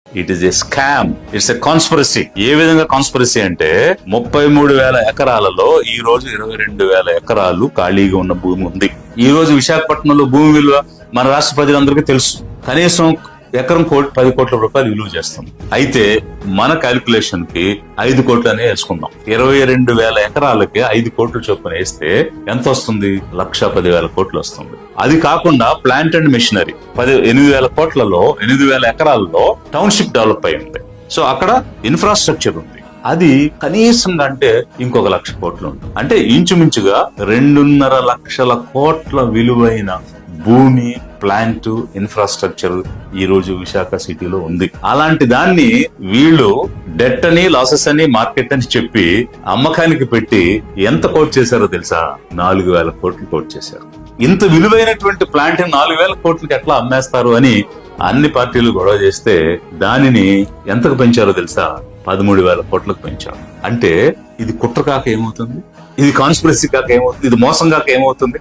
It is a scam, it's a conspiracy. ఏ విధంగా conspiracy అంటే 33,000 ఎకరాలలో ఈ రోజు 22,000 ఎకరాలు ఖాళీగా ఉన్న భూమి ఉంది. ఈ రోజు విశాఖపట్నంలో భూమి విలువ మన రాష్ట్ర ప్రజలందరికీ తెలుసు. కనీసం ఎకరం 10 కోట్ల రూపాయలు విలువ చేస్తాం. అయితే మన క్యాలిక్యులేషన్ కి 5 కోట్లనే వేసుకుందాం. 22,000 ఎకరాలకి 5 కోట్లు చొప్పున వేస్తే ఎంత వస్తుంది? 1,10,000 కోట్లు వస్తుంది. అది కాకుండా ప్లాంట్ అండ్ మెషినరీ 8,000 కోట్లలో 8,000 ఎకరాల్లో టౌన్షిప్ డెవలప్ అయి ఉంది. సో అక్కడ ఇన్ఫ్రాస్ట్రక్చర్ ఉంది. అది కనీసంగా అంటే ఇంకొక 1,00,000 కోట్లు ఉంది. అంటే ఇంచుమించుగా 2.5 లక్షల కోట్ల విలువైన భూమి, ప్లాంట్, ఇన్ఫ్రాస్ట్రక్చర్ ఈ రోజు విశాఖ సిటీలో ఉంది. అలాంటి దాన్ని వీళ్ళు డెట్ అని, లాసెస్ అని, మార్కెట్ అని చెప్పి అమ్మకానికి పెట్టి ఎంత కోట్ చేశారో తెలుసా? 4,000 కోట్లు కోట్ చేశారు. ఇంత విలువైనటువంటి ప్లాంట్ 4,000 కోట్లకి ఎట్లా అమ్మేస్తారు అని అన్ని పార్టీలు గొడవ చేస్తే దానిని ఎంతకు పెంచారో తెలుసా? 13,000 కోట్లకు పెంచారు. అంటే ఇది కుట్ర కాక ఏమవుతుంది? ఇది కాన్స్పిరసీ కాక ఏమవుతుంది? ఇది మోసం కాక ఏమవుతుంది?